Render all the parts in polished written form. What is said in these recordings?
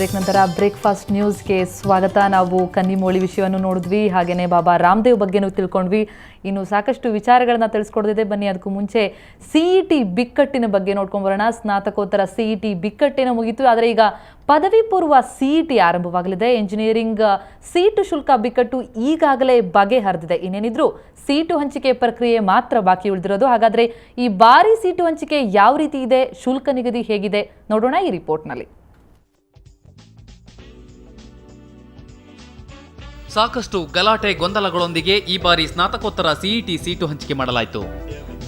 Break ನಂತರ breakfast ನ್ಯೂಸ್ಗೆ ಸ್ವಾಗತ. ನಾವು ಕನ್ನಿಮೋಳಿ ವಿಷಯವನ್ನು ನೋಡಿದ್ವಿ, ಹಾಗೆಯೇ ಬಾಬಾ ರಾಮದೇವ್ ಬಗ್ಗೆನೂ ತಿಳ್ಕೊಂಡ್ವಿ. ಇನ್ನು ಸಾಕಷ್ಟು ವಿಚಾರಗಳನ್ನ ತಿಳಿಸ್ಕೊಡ್ತಿದೆ. ಬನ್ನಿ ಅದಕ್ಕೂ ಮುಂಚೆ CET ಬಿಕ್ಕಟ್ಟಿನ ಬಗ್ಗೆ ನೋಡ್ಕೊಂಡು ಬರೋಣ. ಸ್ನಾತಕೋತ್ತರ CET ಬಿಕ್ಕಟ್ಟೇನೋ ಮುಗಿತು, ಆದರೆ ಈಗ ಪದವಿ ಪೂರ್ವ CET ಆರಂಭವಾಗಲಿದೆ. ಇಂಜಿನಿಯರಿಂಗ್ ಸೀಟು ಶುಲ್ಕ ಬಿಕ್ಕಟ್ಟು ಈಗಾಗಲೇ ಬಗೆಹರಿದಿದೆ. ಇನ್ನೇನಿದ್ರು ಸೀಟು ಹಂಚಿಕೆ ಪ್ರಕ್ರಿಯೆ ಮಾತ್ರ ಬಾಕಿ ಉಳಿದಿರೋದು. ಹಾಗಾದ್ರೆ ಈ ಬಾರಿ ಸೀಟು ಹಂಚಿಕೆ ಯಾವ ರೀತಿ ಇದೆ, ಶುಲ್ಕ ನಿಗದಿ ಹೇಗಿದೆ ನೋಡೋಣ ಈ ರಿಪೋರ್ಟ್ನಲ್ಲಿ. ಸಾಕಷ್ಟು ಗಲಾಟೆ ಗೊಂದಲಗಳೊಂದಿಗೆ ಈ ಬಾರಿ ಸ್ನಾತಕೋತ್ತರ CET ಸೀಟು ಹಂಚಿಕೆ ಮಾಡಲಾಯಿತು.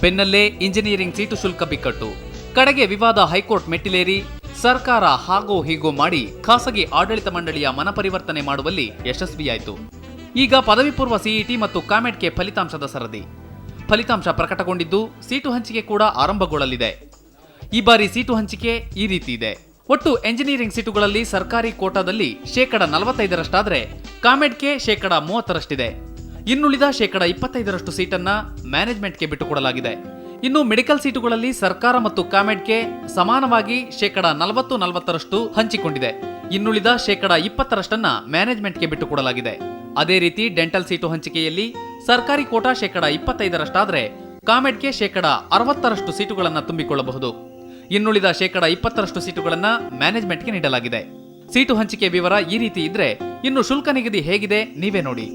ಬೆನ್ನಲ್ಲೇ ಇಂಜಿನಿಯರಿಂಗ್ ಸೀಟು ಶುಲ್ಕ ಬಿಕ್ಕಟ್ಟು, ಕಡೆಗೆ ವಿವಾದ ಹೈಕೋರ್ಟ್ ಮೆಟ್ಟಿಲೇರಿ ಸರ್ಕಾರ ಹಾಗೋ ಹೀಗೋ ಮಾಡಿ ಖಾಸಗಿ ಆಡಳಿತ ಮಂಡಳಿಯ ಮನಪರಿವರ್ತನೆ ಮಾಡುವಲ್ಲಿ ಯಶಸ್ವಿಯಾಯಿತು. ಈಗ ಪದವಿ ಪೂರ್ವ CET ಮತ್ತು ಕಾಮೆಡ್ಗೆ ಫಲಿತಾಂಶದ ಸರದಿ. ಫಲಿತಾಂಶ ಪ್ರಕಟಗೊಂಡಿದ್ದು ಸೀಟು ಹಂಚಿಕೆ ಕೂಡ ಆರಂಭಗೊಳ್ಳಲಿದೆ. ಈ ಬಾರಿ ಸೀಟು ಹಂಚಿಕೆ ಈ ರೀತಿ ಇದೆ. ಒಟ್ಟು ಎಂಜಿನಿಯರಿಂಗ್ ಸೀಟುಗಳಲ್ಲಿ ಸರ್ಕಾರಿ ಕೋಟಾದಲ್ಲಿ 45%, ಕಾಮೆಡ್ಗೆ 30%. ಇನ್ನುಳಿದ 25% ಸೀಟನ್ನ ಮ್ಯಾನೇಜ್ಮೆಂಟ್ಗೆ ಬಿಟ್ಟುಕೊಡಲಾಗಿದೆ. ಇನ್ನು ಮೆಡಿಕಲ್ ಸೀಟುಗಳಲ್ಲಿ ಸರ್ಕಾರ ಮತ್ತು ಕಾಮೆಡ್ಗೆ ಸಮಾನವಾಗಿ 40% ಹಂಚಿಕೊಂಡಿದೆ. ಇನ್ನುಳಿದ 20% ಮ್ಯಾನೇಜ್ಮೆಂಟ್ಗೆ ಬಿಟ್ಟುಕೊಡಲಾಗಿದೆ. ಅದೇ ರೀತಿ ಡೆಂಟಲ್ ಸೀಟು ಹಂಚಿಕೆಯಲ್ಲಿ ಸರ್ಕಾರಿ ಕೋಟಾ 25%, ಕಾಮೆಡ್ಗೆ 60% ಸೀಟುಗಳನ್ನು ತುಂಬಿಕೊಳ್ಳಬಹುದು. ಇನ್ನುಳಿದ 20% ಸೀಟುಗಳನ್ನು ಮ್ಯಾನೇಜ್ಮೆಂಟ್ಗೆ ನೀಡಲಾಗಿದೆ. ಸೀಟು ಹಂಚಿಕೆ ವಿವರ ಈ ರೀತಿ ಇದ್ರೆ ಇನ್ನು ಶುಲ್ಕ ನಿಗದಿ ಹೇಗಿದೆ ನೀವೇ ನೋಡಿ.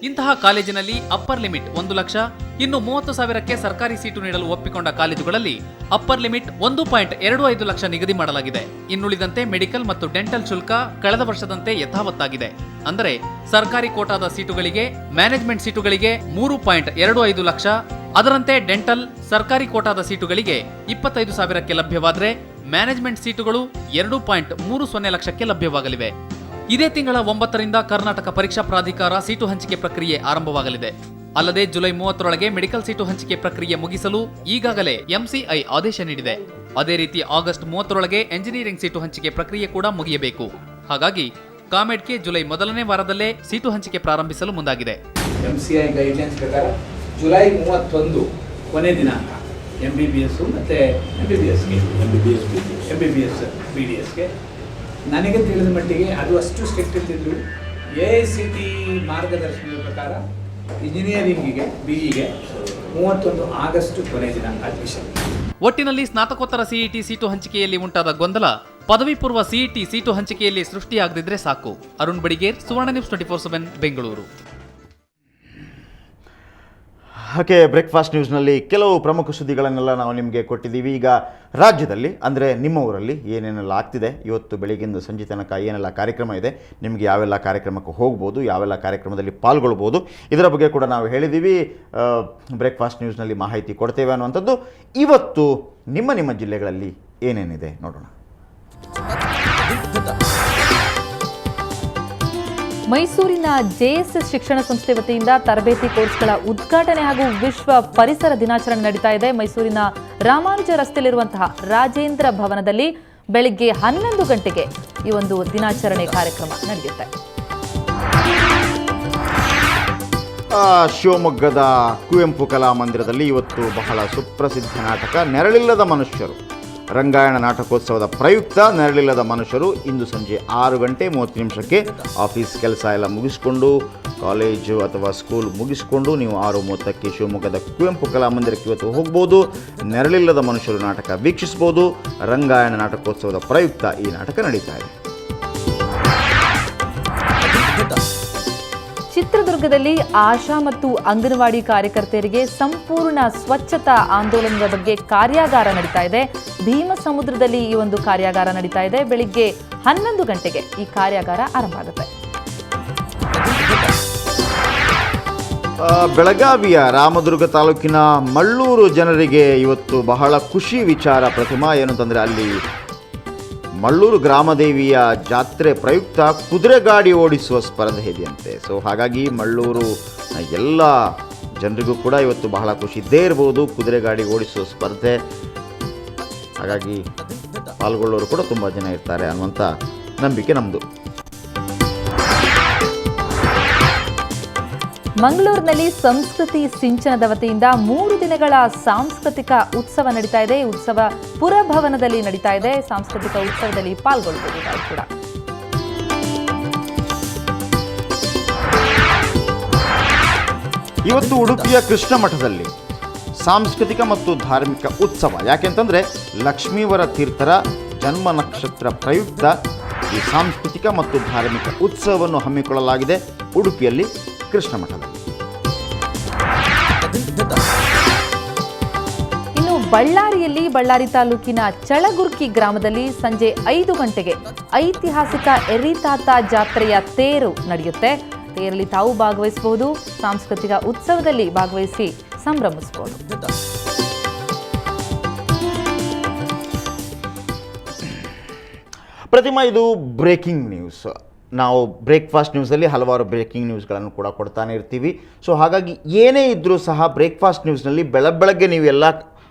ಇಂತಹ ಕಾಲೇಜಿನಲ್ಲಿ ಅಪ್ಪರ್ ಲಿಮಿಟ್ 1 ಲಕ್ಷ, ಇನ್ನು 30,000ಕ್ಕೆ ಸರ್ಕಾರಿ ಸೀಟು ನೀಡಲು ಒಪ್ಪಿಕೊಂಡ ಕಾಲೇಜುಗಳಲ್ಲಿ ಅಪ್ಪರ್ ಲಿಮಿಟ್ 1.25 ಲಕ್ಷ ನಿಗದಿ ಮಾಡಲಾಗಿದೆ. ಇನ್ನುಳಿದಂತೆ ಮೆಡಿಕಲ್ ಮತ್ತು ಡೆಂಟಲ್ ಶುಲ್ಕ ಕಳೆದ ವರ್ಷದಂತೆ ಯಥಾವತ್ತಾಗಿದೆ. ಅಂದರೆ ಸರ್ಕಾರಿ ಕೋಟಾದ ಸೀಟುಗಳಿಗೆ, ಮ್ಯಾನೇಜ್ಮೆಂಟ್ ಸೀಟುಗಳಿಗೆ 3.25 ಲಕ್ಷ, ಅದರಂತೆ ಡೆಂಟಲ್ ಸರ್ಕಾರಿ ಕೋಟಾದ ಸೀಟುಗಳಿಗೆ 25,000ಕ್ಕೆ ಲಭ್ಯವಾದರೆ ಮ್ಯಾನೇಜ್ಮೆಂಟ್ ಸೀಟುಗಳು 2.30 ಲಕ್ಷಕ್ಕೆ ಲಭ್ಯವಾಗಲಿವೆ. ಇದೇ ತಿಂಗಳ 9ರಿಂದ ಕರ್ನಾಟಕ ಪರೀಕ್ಷಾ ಪ್ರಾಧಿಕಾರ ಸೀಟು ಹಂಚಿಕೆ ಪ್ರಕ್ರಿಯೆ ಆರಂಭವಾಗಲಿದೆ. ಅಲ್ಲದೆ ಜುಲೈ 30ರೊಳಗೆ ಮೆಡಿಕಲ್ ಸೀಟು ಹಂಚಿಕೆ ಪ್ರಕ್ರಿಯೆ ಮುಗಿಸಲು ಈಗಾಗಲೇ MCI ಆದೇಶ ನೀಡಿದೆ. ಅದೇ ರೀತಿ ಆಗಸ್ಟ್ 30ರೊಳಗೆ ಎಂಜಿನಿಯರಿಂಗ್ ಸೀಟು ಹಂಚಿಕೆ ಪ್ರಕ್ರಿಯೆ ಕೂಡ ಮುಗಿಯಬೇಕು. ಹಾಗಾಗಿ ಕಾಮೆಡ್ಗೆ ಜುಲೈ ಮೊದಲನೇ ವಾರದಲ್ಲೇ ಸೀಟು ಹಂಚಿಕೆ ಪ್ರಾರಂಭಿಸಲು ಮುಂದಾಗಿದೆ. MCI ಗೈಡ್ಲೈನ್ಸ್ ಪ್ರಕಾರ ಜುಲೈ 31 ಕೊನೆ ದಿನಾಂಕ MBBS ಮತ್ತು MBBS BDSಗೆ. ನನಗೆ ತಿಳಿದ ಮಟ್ಟಿಗೆ ಅದು ಅಷ್ಟು ಸ್ಟ್ರಿಕ್ಟ್ ಇರ್ತಿದ್ರು. AICT ಮಾರ್ಗದರ್ಶನದ ಪ್ರಕಾರ ಇಂಜಿನಿಯರಿಂಗಿಗೆ BEಗೆ 31 ಆಗಸ್ಟ್ ಕೊನೆ ದಿನಾಂಕ ಅಡ್ಮಿಷನ್. ಒಟ್ಟಿನಲ್ಲಿ ಸ್ನಾತಕೋತ್ತರ CET ಸೀಟು ಹಂಚಿಕೆಯಲ್ಲಿ ಉಂಟಾದ ಗೊಂದಲ ಪದವಿ ಪೂರ್ವ CET ಸೀಟು ಹಂಚಿಕೆಯಲ್ಲಿ ಸೃಷ್ಟಿಯಾಗದಿದ್ರೆ ಸಾಕು. ಅರುಣ್ ಬಡಿಗೇರ್, ಸುವರ್ಣ ನ್ಯೂಸ್ 24/7 ಬೆಂಗಳೂರು. ಹಾಗೆ ಬ್ರೇಕ್ಫಾಸ್ಟ್ ನ್ಯೂಸ್ನಲ್ಲಿ ಕೆಲವು ಪ್ರಮುಖ ಸುದ್ದಿಗಳನ್ನೆಲ್ಲ ನಾವು ನಿಮಗೆ ಕೊಟ್ಟಿದ್ದೀವಿ. ಈಗ ರಾಜ್ಯದಲ್ಲಿ ಅಂದರೆ ನಿಮ್ಮ ಊರಲ್ಲಿ ಏನೇನೆಲ್ಲ ಆಗ್ತಿದೆ, ಇವತ್ತು ಬೆಳಗ್ಗಿಂದ ಸಂಜೆ ತನಕ ಏನೆಲ್ಲ ಕಾರ್ಯಕ್ರಮ ಇದೆ, ನಿಮಗೆ ಯಾವೆಲ್ಲ ಕಾರ್ಯಕ್ರಮಕ್ಕೆ ಹೋಗ್ಬೋದು, ಯಾವೆಲ್ಲ ಕಾರ್ಯಕ್ರಮದಲ್ಲಿ ಪಾಲ್ಗೊಳ್ಬೋದು, ಇದರ ಬಗ್ಗೆ ಕೂಡ ನಾವು ಹೇಳಿದ್ದೀವಿ. ಬ್ರೇಕ್ಫಾಸ್ಟ್ ನ್ಯೂಸ್ನಲ್ಲಿ ಮಾಹಿತಿ ಕೊಡ್ತೇವೆ ಅನ್ನುವಂಥದ್ದು. ಇವತ್ತು ನಿಮ್ಮ ಜಿಲ್ಲೆಗಳಲ್ಲಿ ಏನೇನಿದೆ ನೋಡೋಣ. ಮೈಸೂರಿನ JSS ಶಿಕ್ಷಣ ಸಂಸ್ಥೆ ವತಿಯಿಂದ ತರಬೇತಿ ಕೋರ್ಸ್ಗಳ ಉದ್ಘಾಟನೆ ಹಾಗೂ ವಿಶ್ವ ಪರಿಸರ ದಿನಾಚರಣೆ ನಡೀತಾ ಇದೆ. ಮೈಸೂರಿನ ರಾಮಾನುಜ ರಸ್ತೆಯಲ್ಲಿರುವಂತಹ ರಾಜೇಂದ್ರ ಭವನದಲ್ಲಿ ಬೆಳಿಗ್ಗೆ 11 ಗಂಟೆಗೆ ಈ ಒಂದು ದಿನಾಚರಣೆ ಕಾರ್ಯಕ್ರಮ ನಡೆಯುತ್ತೆ. ಶಿವಮೊಗ್ಗದ ಕುವೆಂಪು ಕಲಾಮಂದಿರದಲ್ಲಿ ಇವತ್ತು ಬಹಳ ಸುಪ್ರಸಿದ್ಧ ನಾಟಕ ನೆರಳಿಲ್ಲದ ಮನುಷ್ಯರು, ರಂಗಾಯಣ ನಾಟಕೋತ್ಸವದ ಪ್ರಯುಕ್ತ ನೆರಳಿಲ್ಲದ ಮನುಷ್ಯರು ಇಂದು ಸಂಜೆ 6:30 ಆಫೀಸ್ ಕೆಲಸ ಎಲ್ಲ ಮುಗಿಸ್ಕೊಂಡು, ಕಾಲೇಜು ಅಥವಾ ಸ್ಕೂಲ್ ಮುಗಿಸ್ಕೊಂಡು ನೀವು 6:30 ಶಿವಮೊಗ್ಗದ ಕುವೆಂಪು ಕಲಾಮಂದಿರಕ್ಕೆ ಇವತ್ತು ಹೋಗ್ಬೋದು. ನೆರಳಿಲ್ಲದ ಮನುಷ್ಯರು ನಾಟಕ ವೀಕ್ಷಿಸ್ಬೋದು. ರಂಗಾಯಣ ನಾಟಕೋತ್ಸವದ ಪ್ರಯುಕ್ತ ಈ ನಾಟಕ ನಡೀತಾ ಇದೆ. ಚಿತ್ರದುರ್ಗದಲ್ಲಿ ಆಶಾ ಮತ್ತು ಅಂಗನವಾಡಿ ಕಾರ್ಯಕರ್ತೆಯರಿಗೆ ಸಂಪೂರ್ಣ ಸ್ವಚ್ಛತಾ ಆಂದೋಲನದ ಬಗ್ಗೆ ಕಾರ್ಯಾಗಾರ ನಡೀತಾ ಇದೆ. ಭೀಮಸಮುದ್ರದಲ್ಲಿ ಈ ಒಂದು ಕಾರ್ಯಾಗಾರ ನಡೀತಾ ಇದೆ. ಬೆಳಿಗ್ಗೆ 11 ಗಂಟೆಗೆ ಈ ಕಾರ್ಯಾಗಾರ ಆರಂಭ ಆಗುತ್ತೆ. ಬೆಳಗಾವಿಯ ರಾಮದುರ್ಗ ತಾಲೂಕಿನ ಮಳ್ಳೂರು ಜನರಿಗೆ ಇವತ್ತು ಬಹಳ ಖುಷಿ ವಿಚಾರ. ಪ್ರತಿಮಾ ಏನಂತಂದರೆ ಅಲ್ಲಿ ಮಳ್ಳೂರು ಗ್ರಾಮದೇವಿಯ ಜಾತ್ರೆ ಪ್ರಯುಕ್ತ ಕುದುರೆ ಗಾಡಿ ಓಡಿಸುವ ಸ್ಪರ್ಧೆ ಇದೆಯಂತೆ. ಸೊ ಹಾಗಾಗಿ ಮಳ್ಳೂರು ಎಲ್ಲ ಜನರಿಗೂ ಕೂಡ ಇವತ್ತು ಬಹಳ ಖುಷಿ ಇದ್ದೇ ಇರ್ಬೋದು, ಕುದುರೆ ಗಾಡಿ ಓಡಿಸುವ ಸ್ಪರ್ಧೆ. ಹಾಗಾಗಿ ಪಾಲ್ಗೊಳ್ಳೋರು ಕೂಡ ತುಂಬ ಜನ ಇರ್ತಾರೆ ಅನ್ನುವಂಥ ನಂಬಿಕೆ ನಮ್ಮದು. ಮಂಗಳೂರಿನಲ್ಲಿ ಸಂಸ್ಕೃತಿ ಸಿಂಚನದ ವತಿಯಿಂದ 3 ದಿನಗಳ ಸಾಂಸ್ಕೃತಿಕ ಉತ್ಸವ ನಡೀತಾ ಇದೆ. ಈ ಉತ್ಸವ ಪುರಭವನದಲ್ಲಿ ನಡೀತಾ ಇದೆ. ಸಾಂಸ್ಕೃತಿಕ ಉತ್ಸವದಲ್ಲಿ ಪಾಲ್ಗೊಳ್ಳಬಹುದು ಕೂಡ. ಇವತ್ತು ಉಡುಪಿಯ ಕೃಷ್ಣ ಮಠದಲ್ಲಿ ಸಾಂಸ್ಕೃತಿಕ ಮತ್ತು ಧಾರ್ಮಿಕ ಉತ್ಸವ. ಯಾಕೆಂತಂದರೆ ಲಕ್ಷ್ಮೀವರ ತೀರ್ಥರ ಜನ್ಮ ನಕ್ಷತ್ರ ಪ್ರಯುಕ್ತ ಈ ಸಾಂಸ್ಕೃತಿಕ ಮತ್ತು ಧಾರ್ಮಿಕ ಉತ್ಸವವನ್ನು ಹಮ್ಮಿಕೊಳ್ಳಲಾಗಿದೆ ಉಡುಪಿಯಲ್ಲಿ ಕೃಷ್ಣ ಮಠದಲ್ಲಿ. ಇನ್ನು ಬಳ್ಳಾರಿ ತಾಲೂಕಿನ ಚಳಗುರ್ಕಿ ಗ್ರಾಮದಲ್ಲಿ ಸಂಜೆ 5 ಗಂಟೆಗೆ ಐತಿಹಾಸಿಕ ಎರಿತಾತ ಜಾತ್ರೆಯ ತೇರು ನಡೆಯುತ್ತೆ. ತೇರಲ್ಲಿ ತಾವು ಭಾಗವಹಿಸಬಹುದು. ಸಾಂಸ್ಕೃತಿಕ ಉತ್ಸವದಲ್ಲಿ ಭಾಗವಹಿಸಿ ಸಂಭ್ರಮಿಸಬಹುದು. ಪ್ರತಿಮಾ, ಇದು ಬ್ರೇಕಿಂಗ್ ನ್ಯೂಸ್. ನಾವು ಬ್ರೇಕ್ಫಾಸ್ಟ್ ನ್ಯೂಸಲ್ಲಿ ಹಲವಾರು ಬ್ರೇಕಿಂಗ್ ನ್ಯೂಸ್ಗಳನ್ನು ಕೂಡ ಕೊಡ್ತಾನೆ ಇರ್ತೀವಿ. ಸೊ ಹಾಗಾಗಿ ಏನೇ ಇದ್ದರೂ ಸಹ ಬ್ರೇಕ್ಫಾಸ್ಟ್ ನ್ಯೂಸ್ನಲ್ಲಿ ಬೆಳಗ್ಗೆ ನೀವೆಲ್ಲ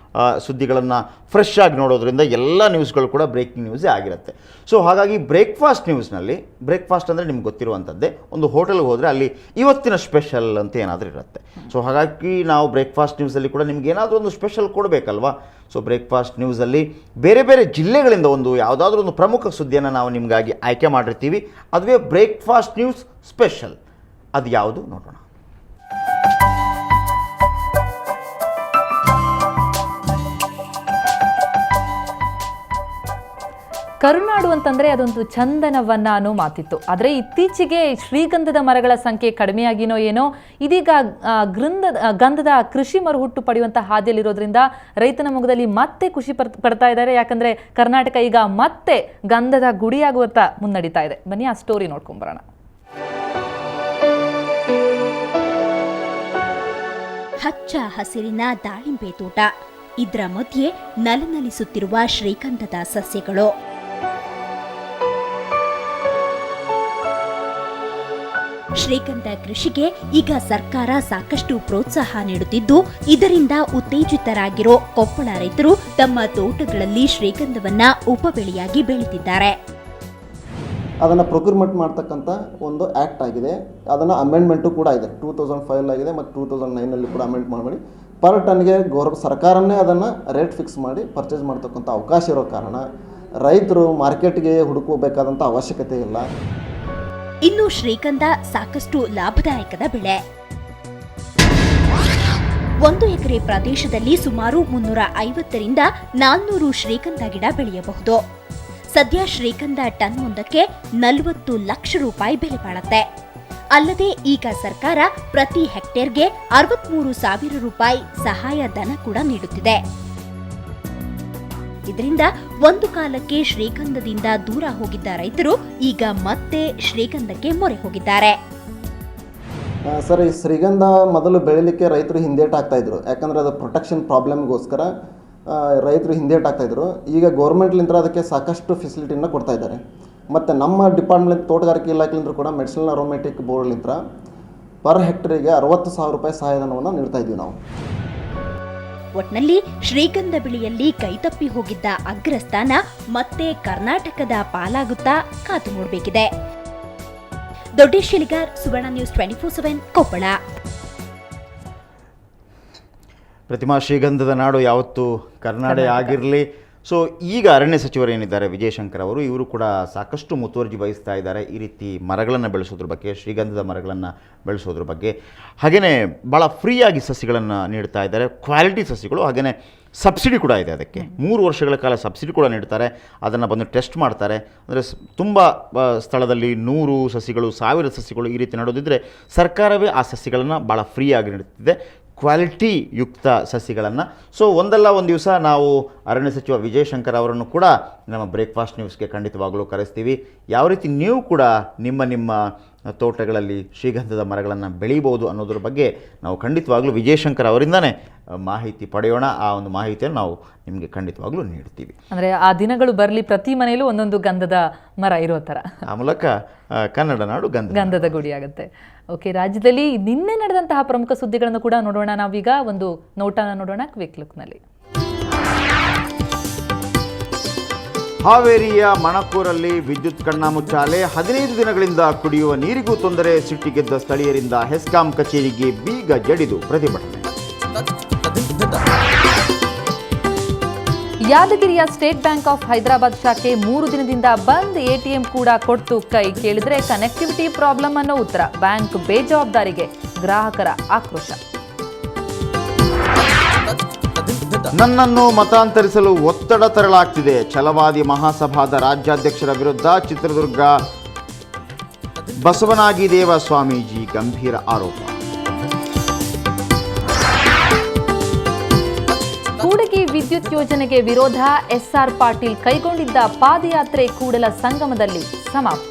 ಸುದ್ದಿಗಳನ್ನು ಫ್ರೆಶ್ ಆಗಿ ನೋಡೋದ್ರಿಂದ ಎಲ್ಲ ನ್ಯೂಸ್ಗಳು ಕೂಡ ಬ್ರೇಕಿಂಗ್ ನ್ಯೂಸೇ ಆಗಿರುತ್ತೆ. ಸೊ ಹಾಗಾಗಿ ಬ್ರೇಕ್ಫಾಸ್ಟ್ ನ್ಯೂಸ್ನಲ್ಲಿ, ಬ್ರೇಕ್ಫಾಸ್ಟ್ ಅಂದರೆ ನಿಮ್ಗೆ ಗೊತ್ತಿರುವಂಥದ್ದೇ, ಒಂದು ಹೋಟೆಲ್ಗೆ ಹೋದರೆ ಅಲ್ಲಿ ಇವತ್ತಿನ ಸ್ಪೆಷಲ್ ಅಂತ ಏನಾದರೂ ಇರುತ್ತೆ. ಸೊ ಹಾಗಾಗಿ ನಾವು ಬ್ರೇಕ್ಫಾಸ್ಟ್ ನ್ಯೂಸಲ್ಲಿ ಕೂಡ ನಿಮ್ಗೆ ಏನಾದರೂ ಒಂದು ಸ್ಪೆಷಲ್ ಕೊಡಬೇಕಲ್ವಾ. ಸೊ ಬ್ರೇಕ್ಫಾಸ್ಟ್ ನ್ಯೂಸಲ್ಲಿ ಬೇರೆ ಬೇರೆ ಜಿಲ್ಲೆಗಳಿಂದ ಯಾವುದಾದ್ರೂ ಒಂದು ಪ್ರಮುಖ ಸುದ್ದಿಯನ್ನು ನಾವು ನಿಮಗಾಗಿ ಆಯ್ಕೆ ಮಾಡಿರ್ತೀವಿ. ಅದುವೇ ಬ್ರೇಕ್ಫಾಸ್ಟ್ ನ್ಯೂಸ್ ಸ್ಪೆಷಲ್. ಅದು ಯಾವುದು ನೋಡೋಣ. ಕರುನಾಡು ಅಂತಂದರೆ ಅದೊಂದು ಚಂದನವನ್ನ ಅನ್ನೋ ಮಾತಿತ್ತು. ಆದರೆ ಇತ್ತೀಚೆಗೆ ಶ್ರೀಗಂಧದ ಮರಗಳ ಸಂಖ್ಯೆ ಕಡಿಮೆಯಾಗಿನೋ ಏನೋ ಇದೀಗ ಗಂಧದ ಕೃಷಿ ಮರುಹುಟ್ಟು ಪಡೆಯುವಂಥ ಹಾದಿಯಲ್ಲಿರೋದ್ರಿಂದ ರೈತನ ಮೊಗದಲ್ಲಿ ಮತ್ತೆ ಖುಷಿ ಪಡ್ತಾ ಇದ್ದಾರೆ. ಯಾಕಂದರೆ ಕರ್ನಾಟಕ ಈಗ ಮತ್ತೆ ಗಂಧದ ಗುಡಿಯಾಗುವತ್ತ ಮುನ್ನಡೀತಾ ಇದೆ. ಬನ್ನಿ ಆ ಸ್ಟೋರಿ ನೋಡ್ಕೊಂಬರೋಣ. ಹಚ್ಚ ಹಸಿರಿನ ದಾಳಿಂಬೆ ತೋಟ, ಇದರ ಮಧ್ಯೆ ನಲನಲಿಸುತ್ತಿರುವ ಶ್ರೀಗಂಧದ ಸಸ್ಯಗಳು. ಶ್ರೀಗಂಧ ಕೃಷಿಗೆ ಈಗ ಸರ್ಕಾರ ಸಾಕಷ್ಟು ಪ್ರೋತ್ಸಾಹ ನೀಡುತ್ತಿದ್ದು, ಇದರಿಂದ ಉತ್ತೇಜಿತರಾಗಿರೋ ಕೊಪ್ಪಳ ರೈತರು ತಮ್ಮ ತೋಟಗಳಲ್ಲಿ ಶ್ರೀಗಂಧವನ್ನ ಉಪಬೆಳೆಯಾಗಿ ಬೆಳೆದಿದ್ದಾರೆ. ಅದನ್ನು ಪ್ರೊಕ್ಯೂರ್ಮೆಂಟ್ ಮಾಡ್ತಕ್ಕಂಥ ಒಂದು ಆ್ಯಕ್ಟ್ ಆಗಿದೆ. ಅದನ್ನು ಅಮೆಂಡ್ಮೆಂಟು ಕೂಡ ಇದೆ. 2005 ಆಗಿದೆ ಮತ್ತು 2009 ಕೂಡ ಅಮೆಂಡ್ ಮಾಡಿ ಪರ್ ಟನ್ಗೆ ಸರ್ಕಾರನೇ ಅದನ್ನು ರೇಟ್ ಫಿಕ್ಸ್ ಮಾಡಿ ಪರ್ಚೇಸ್ ಮಾಡ್ತಕ್ಕಂಥ ಅವಕಾಶ ಇರೋ ಕಾರಣ ರೈತರು ಮಾರ್ಕೆಟ್ಗೆ ಹುಡುಕಬೇಕಾದಂಥ ಅವಶ್ಯಕತೆ ಇಲ್ಲ. ಇನ್ನು ಶ್ರೀಗಂಧ ಸಾಕಷ್ಟು ಲಾಭದಾಯಕದ ಬೆಳೆ. 1 ಎಕರೆ ಪ್ರದೇಶದಲ್ಲಿ ಸುಮಾರು 350ರಿಂದ 400 ಶ್ರೀಗಂಧ ಗಿಡ ಬೆಳೆಯಬಹುದು. ಸದ್ಯ ಶ್ರೀಗಂಧ ಟನ್ ಒಂದಕ್ಕೆ 40 ಲಕ್ಷ ರೂಪಾಯಿ ಬೆಲೆ ಬಾಳುತ್ತೆ. ಅಲ್ಲದೆ ಈಗ ಸರ್ಕಾರ ಪ್ರತಿ ಹೆಕ್ಟೇರ್ಗೆ 63,000 ರೂಪಾಯಿ ಸಹಾಯಧನ ಕೂಡ ನೀಡುತ್ತಿದೆ. ಇದರಿಂದ ಒಂದು ಕಾಲಕ್ಕೆ ಶ್ರೀಗಂಧದಿಂದ ದೂರ ಹೋಗಿದ್ದ ರೈತರು ಈಗ ಮತ್ತೆ ಶ್ರೀಗಂಧಕ್ಕೆ ಮೊರೆ ಹೋಗಿದ್ದಾರೆ. ಸರ್, ಈ ಶ್ರೀಗಂಧ ಮೊದಲು ಬೆಳಿಲಿಕ್ಕೆ ರೈತರು ಹಿಂದೇಟಾಗ್ತಾಯಿದ್ರು. ಯಾಕಂದರೆ ಅದು ಪ್ರೊಟೆಕ್ಷನ್ ಪ್ರಾಬ್ಲಮ್ಗೋಸ್ಕರ ರೈತರು ಹಿಂದೇಟಾಗ್ತಾಯಿದ್ರು. ಈಗ ಗೌರ್ಮೆಂಟ್ಲಿಂದ ಅದಕ್ಕೆ ಸಾಕಷ್ಟು ಫೆಸಿಲಿಟಿನ ಕೊಡ್ತಾ ಇದ್ದಾರೆ. ಮತ್ತು ನಮ್ಮ ಡಿಪಾರ್ಟ್ಮೆಂಟ್ ತೋಟಗಾರಿಕೆ ಇಲಾಖೆಯಿಂದ ಕೂಡ ಮೆಡಿಸಿನಲ್ ಅರೋಮ್ಯಾಟಿಕ್ ಬೋರ್ಡ್ಲಿಂದ ಪರ್ ಹೆಕ್ಟರಿಗೆ 60,000 ರೂಪಾಯಿ ಸಹಾಯಧನವನ್ನು ನೀಡ್ತಾ ಇದ್ದೀವಿ ನಾವು. ಒಟ್ನಲ್ಲಿ ಶ್ರೀಗಂಧ ಬೆಳೆಯಲ್ಲಿ ಕೈತಪ್ಪಿ ಹೋಗಿದ್ದ ಅಗ್ರಸ್ಥಾನ ಮತ್ತೆ ಕರ್ನಾಟಕದ ಪಾಲಾಗುತ್ತಾ ಕಾದು ನೋಡಬೇಕಿದೆ. ದೊಡ್ಡೇಶಿಲಿಗಾರ್, ಸುವರ್ಣ ನ್ಯೂಸ್ 24/7 ಕೊಪ್ಪಳ. ಪ್ರತಿಮಾ, ಶ್ರೀಗಂಧದ ನಾಡು ಯಾವತ್ತೂ ಕರ್ನಾಟಕ ಆಗಿರಲಿ. ಸೊ ಈಗ ಅರಣ್ಯ ಸಚಿವರೇನಿದ್ದಾರೆ ವಿಜಯಶಂಕರ್ ಅವರು, ಇವರು ಕೂಡ ಸಾಕಷ್ಟು ಮುತುವರ್ಜಿ ವಹಿಸ್ತಾ ಇದ್ದಾರೆ ಈ ರೀತಿ ಮರಗಳನ್ನು ಬೆಳೆಸೋದ್ರ ಬಗ್ಗೆ, ಶ್ರೀಗಂಧದ ಮರಗಳನ್ನು ಬೆಳೆಸೋದ್ರ ಬಗ್ಗೆ. ಹಾಗೆಯೇ ಭಾಳ ಫ್ರೀಯಾಗಿ ಸಸಿಗಳನ್ನು ನೀಡ್ತಾ ಇದ್ದಾರೆ, ಕ್ವಾಲಿಟಿ ಸಸಿಗಳು. ಹಾಗೆಯೇ ಸಬ್ಸಿಡಿ ಕೂಡ ಇದೆ. ಅದಕ್ಕೆ 3 ವರ್ಷಗಳ ಕಾಲ ಸಬ್ಸಿಡಿ ಕೂಡ ನೀಡ್ತಾರೆ. ಅದನ್ನು ಬಂದು ಟೆಸ್ಟ್ ಮಾಡ್ತಾರೆ. ಅಂದರೆ ತುಂಬ ಸ್ಥಳದಲ್ಲಿ 100 ಸಸಿಗಳು, 1000 ಸಸಿಗಳು ಈ ರೀತಿ ನಡೆದಿದ್ದರೆ ಸರ್ಕಾರವೇ ಆ ಸಸಿಗಳನ್ನು ಭಾಳ ಫ್ರೀಯಾಗಿ ನೀಡುತ್ತಿದೆ, ಕ್ವಾಲಿಟಿ ಯುಕ್ತ ಸಸಿಗಳನ್ನು. ಸೊ ಒಂದಲ್ಲ ಒಂದು ದಿವಸ ನಾವು ಅರಣ್ಯ ಸಚಿವ ವಿಜಯಶಂಕರ್ ಅವರನ್ನು ಕೂಡ ನಮ್ಮ ಬ್ರೇಕ್ಫಾಸ್ಟ್ ನ್ಯೂಸ್ಗೆ ಖಂಡಿತವಾಗಲೂ ಕರೆಸ್ತೀವಿ. ಯಾವ ರೀತಿ ನೀವು ಕೂಡ ನಿಮ್ಮ ತೋಟಗಳಲ್ಲಿ ಶ್ರೀಗಂಧದ ಮರಗಳನ್ನು ಬೆಳೀಬೋದು ಅನ್ನೋದ್ರ ಬಗ್ಗೆ ನಾವು ಖಂಡಿತವಾಗ್ಲೂ ವಿಜಯಶಂಕರ್ ಅವರಿಂದನೇ ಮಾಹಿತಿ ಪಡೆಯೋಣ. ಆ ಒಂದು ಮಾಹಿತಿಯನ್ನು ನಾವು ನಿಮಗೆ ಖಂಡಿತವಾಗ್ಲೂ ನೀಡ್ತೀವಿ. ಅಂದರೆ ಆ ದಿನಗಳು ಬರಲಿ, ಪ್ರತಿ ಮನೆಯಲ್ಲೂ ಒಂದೊಂದು ಗಂಧದ ಮರ ಇರೋ ಥರ. ಆ ಮೂಲಕ ಕನ್ನಡ ನಾಡು ಗಂಧದ ಗುಡಿ ಆಗುತ್ತೆ. ಓಕೆ, ರಾಜ್ಯದಲ್ಲಿ ನಿನ್ನೆ ನಡೆದಂತಹ ಪ್ರಮುಖ ಸುದ್ದಿಗಳನ್ನು ಕೂಡ ನೋಡೋಣ. ನಾವೀಗ ಒಂದು ನೋಟನ ನೋಡೋಣ ಕ್ವಿಕ್ ಲುಕ್ನಲ್ಲಿ. ಹಾವೇರಿಯ ಮಣಕೂರಲ್ಲಿ ವಿದ್ಯುತ್ ಕಣ್ಣಾಮುಚ್ಚಾಲೆ 15 ದಿನಗಳಿಂದ ಕುಡಿಯುವ ನೀರಿಗೂ ತೊಂದರೆ. ಸಿಟ್ಟಿಗೆದ್ದ ಸ್ಥಳೀಯರಿಂದ ಹೆಸ್ಕಾಂ ಕಚೇರಿಗೆ ಬೀಗ ಜಡಿದು ಪ್ರತಿಭಟನೆ. ಯಾದಗಿರಿಯ ಸ್ಟೇಟ್ ಬ್ಯಾಂಕ್ ಆಫ್ ಹೈದರಾಬಾದ್ ಶಾಖೆ 3 ದಿನದಿಂದ ಬಂದ್. ಎಟಿಎಂ ಕೂಡ ಕೊಟ್ಟು ಕೈ ಕೇಳಿದ್ರೆ ಕನೆಕ್ಟಿವಿಟಿ ಪ್ರಾಬ್ಲಮ್ ಅನ್ನೋ ಉತ್ತರ. ಬ್ಯಾಂಕ್ ಬೇಜವಾಬ್ದಾರಿಗೆ ಗ್ರಾಹಕರ ಆಕ್ರೋಶ. ನನ್ನನ್ನು ಮತಾಂತರಿಸಲು ಒತ್ತಡ ತರಲಾಗ್ತಿದೆ. ಛಲವಾದಿ ಮಹಾಸಭಾದ ರಾಜ್ಯಾಧ್ಯಕ್ಷರ ವಿರುದ್ಧ ಚಿತ್ರದುರ್ಗ ಬಸವನಾಗಿದೇವ ಸ್ವಾಮೀಜಿ ಗಂಭೀರ ಆರೋಪ. ಕೂಡಗಿ ವಿದ್ಯುತ್ ಯೋಜನೆಗೆ ವಿರೋಧ. ಎಸ್ಆರ್ ಪಾಟೀಲ್ ಕೈಗೊಂಡಿದ್ದ ಪಾದಯಾತ್ರೆ ಕೂಡಲ ಸಂಗಮದಲ್ಲಿ ಸಮಾಪ್ತಿ.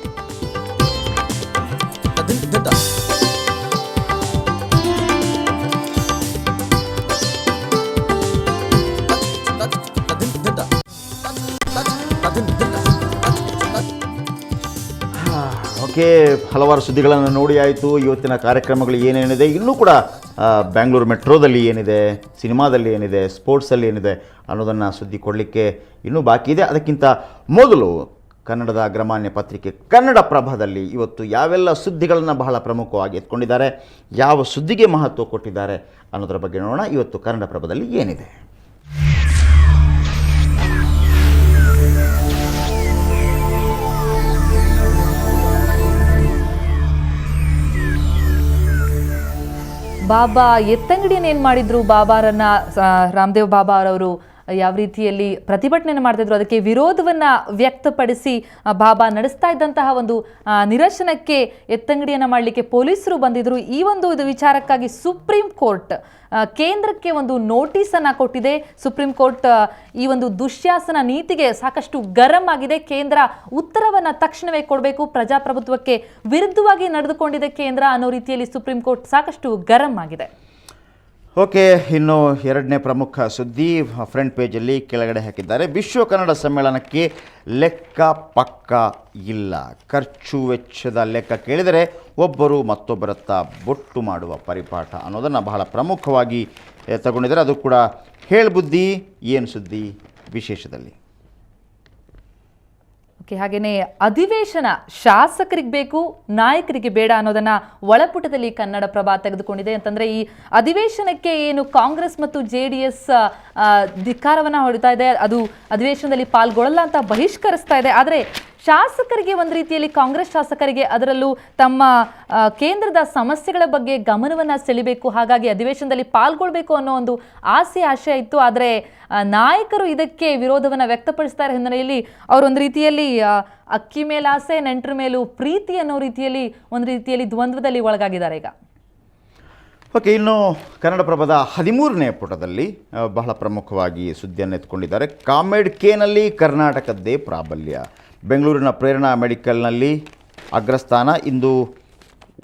ಓಕೆ, ಹಲವಾರು ಸುದ್ದಿಗಳನ್ನು ನೋಡಿ ಆಯಿತು. ಇವತ್ತಿನ ಕಾರ್ಯಕ್ರಮಗಳು ಏನೇನಿದೆ, ಇನ್ನೂ ಕೂಡ ಬ್ಯಾಂಗ್ಳೂರು ಮೆಟ್ರೋದಲ್ಲಿ ಏನಿದೆ, ಸಿನಿಮಾದಲ್ಲಿ ಏನಿದೆ, ಸ್ಪೋರ್ಟ್ಸಲ್ಲಿ ಏನಿದೆ ಅನ್ನೋದನ್ನು ಸುದ್ದಿ ಕೊಡಲಿಕ್ಕೆ ಇನ್ನೂ ಬಾಕಿ ಇದೆ. ಅದಕ್ಕಿಂತ ಮೊದಲು ಕನ್ನಡದ ಅಗ್ರಮಾನ್ಯ ಪತ್ರಿಕೆ ಕನ್ನಡ ಪ್ರಭದಲ್ಲಿ ಇವತ್ತು ಯಾವೆಲ್ಲ ಸುದ್ದಿಗಳನ್ನು ಬಹಳ ಪ್ರಮುಖವಾಗಿ ಎತ್ಕೊಂಡಿದ್ದಾರೆ, ಯಾವ ಸುದ್ದಿಗೆ ಮಹತ್ವ ಕೊಟ್ಟಿದ್ದಾರೆ ಅನ್ನೋದರ ಬಗ್ಗೆ ನೋಡೋಣ. ಇವತ್ತು ಕನ್ನಡ ಪ್ರಭದಲ್ಲಿ ಏನಿದೆ. ಬಾಬಾ ಎತ್ತಂಗಡಿಯನ್ನು ಏನು ಮಾಡಿದ್ರು, ಬಾಬಾರನ್ನ ರಾಮದೇವ್ ಬಾಬಾ ಅವರವರು ಯಾವ ರೀತಿಯಲ್ಲಿ ಪ್ರತಿಭಟನೆಯನ್ನು ಮಾಡ್ತಿದ್ರು, ಅದಕ್ಕೆ ವಿರೋಧವನ್ನು ವ್ಯಕ್ತಪಡಿಸಿ ಬಾಬಾ ನಡೆಸ್ತಾ ಇದ್ದಂತಹ ಒಂದು ನಿರಶನಕ್ಕೆ ಎತ್ತಂಗಡಿಯನ್ನು ಮಾಡಲಿಕ್ಕೆ ಪೊಲೀಸರು ಬಂದಿದ್ರು. ಈ ಒಂದು ಇದು ವಿಚಾರಕ್ಕಾಗಿ ಸುಪ್ರೀಂ ಕೋರ್ಟ್ ಕೇಂದ್ರಕ್ಕೆ ಒಂದು ನೋಟಿಸನ್ನು ಕೊಟ್ಟಿದೆ. ಸುಪ್ರೀಂ ಕೋರ್ಟ್ ಈ ಒಂದು ದುಶ್ಯಾಸನ ನೀತಿಗೆ ಸಾಕಷ್ಟು ಗರಂ ಆಗಿದೆ. ಕೇಂದ್ರ ಉತ್ತರವನ್ನು ತಕ್ಷಣವೇ ಕೊಡಬೇಕು, ಪ್ರಜಾಪ್ರಭುತ್ವಕ್ಕೆ ವಿರುದ್ಧವಾಗಿ ನಡೆದುಕೊಂಡಿದೆ ಕೇಂದ್ರ ಅನ್ನೋ ರೀತಿಯಲ್ಲಿ ಸುಪ್ರೀಂ ಕೋರ್ಟ್ ಸಾಕಷ್ಟು ಗರಂ ಆಗಿದೆ. ಓಕೆ, ಇನ್ನು ಎರಡನೇ ಪ್ರಮುಖ ಸುದ್ದಿ ಫ್ರಂಟ್ ಪೇಜಲ್ಲಿ ಕೆಳಗಡೆ ಹಾಕಿದ್ದಾರೆ. ವಿಶ್ವ ಕನ್ನಡ ಸಮ್ಮೇಳನಕ್ಕೆ ಲೆಕ್ಕ ಪಕ್ಕ ಇಲ್ಲ. ಖರ್ಚು ವೆಚ್ಚದ ಲೆಕ್ಕ ಕೇಳಿದರೆ ಒಬ್ಬರು ಮತ್ತೊಬ್ಬರತ್ತ ಬೊಟ್ಟು ಮಾಡುವ ಪರಿಪಾಠ ಅನ್ನೋದನ್ನು ಬಹಳ ಪ್ರಮುಖವಾಗಿ ತಗೊಂಡಿದ್ದಾರೆ. ಅದು ಕೂಡ ಹೇಳ್ಬುದ್ದಿ ಏನು ಸುದ್ದಿ ವಿಶೇಷದಲ್ಲಿ. ಓಕೆ, ಹಾಗೆಯೇ ಅಧಿವೇಶನ ಶಾಸಕರಿಗೆ ಬೇಕು, ನಾಯಕರಿಗೆ ಬೇಡ ಅನ್ನೋದನ್ನ ಒಳಪುಟದಲ್ಲಿ ಕನ್ನಡ ಪ್ರಭ ತೆಗೆದುಕೊಂಡಿದೆ. ಅಂತಂದ್ರೆ ಈ ಅಧಿವೇಶನಕ್ಕೆ ಏನು ಕಾಂಗ್ರೆಸ್ ಮತ್ತು JDS ಧಿಕ್ಕಾರವನ್ನ ಹೊಡಿತಾ ಇದೆ, ಅದು ಅಧಿವೇಶನದಲ್ಲಿ ಪಾಲ್ಗೊಳ್ಳಲ್ಲ ಅಂತ ಬಹಿಷ್ಕರಿಸ್ತಾ ಇದೆ. ಆದರೆ ಶಾಸಕರಿಗೆ ಒಂದು ರೀತಿಯಲ್ಲಿ ಕಾಂಗ್ರೆಸ್ ಶಾಸಕರಿಗೆ ಅದರಲ್ಲೂ ತಮ್ಮ ಕೇಂದ್ರದ ಸಮಸ್ಯೆಗಳ ಬಗ್ಗೆ ಗಮನವನ್ನು ಸೆಳೆಯಬೇಕು, ಹಾಗಾಗಿ ಅಧಿವೇಶನದಲ್ಲಿ ಪಾಲ್ಗೊಳ್ಬೇಕು ಅನ್ನೋ ಒಂದು ಆಶಯ ಇತ್ತು. ಆದರೆ ನಾಯಕರು ಇದಕ್ಕೆ ವಿರೋಧವನ್ನು ವ್ಯಕ್ತಪಡಿಸ್ತಾರೆ ಹಿನ್ನೆಲೆಯಲ್ಲಿ ಅವರೊಂದು ರೀತಿಯಲ್ಲಿ ಅಕ್ಕಿ ಮೇಲೆ ಆಸೆ, ನೆಂಟರ ಮೇಲೂ ಪ್ರೀತಿ ಅನ್ನೋ ರೀತಿಯಲ್ಲಿ ಒಂದು ರೀತಿಯಲ್ಲಿ ದ್ವಂದ್ವದಲ್ಲಿ ಒಳಗಾಗಿದ್ದಾರೆ ಈಗ. ಓಕೆ, ಇನ್ನು ಕನ್ನಡಪ್ರಭದ 13ನೇ ಪುಟದಲ್ಲಿ ಬಹಳ ಪ್ರಮುಖವಾಗಿ ಸುದ್ದಿಯನ್ನು ಎತ್ಕೊಂಡಿದ್ದಾರೆ. ಕಾಮೆಡ್-ಕೆ-ನಲ್ಲಿ ಕರ್ನಾಟಕದ್ದೇ ಪ್ರಾಬಲ್ಯ. ಬೆಂಗಳೂರಿನ ಪ್ರೇರಣಾ ಮೆಡಿಕಲ್ನಲ್ಲಿ ಅಗ್ರಸ್ಥಾನ. ಇಂದು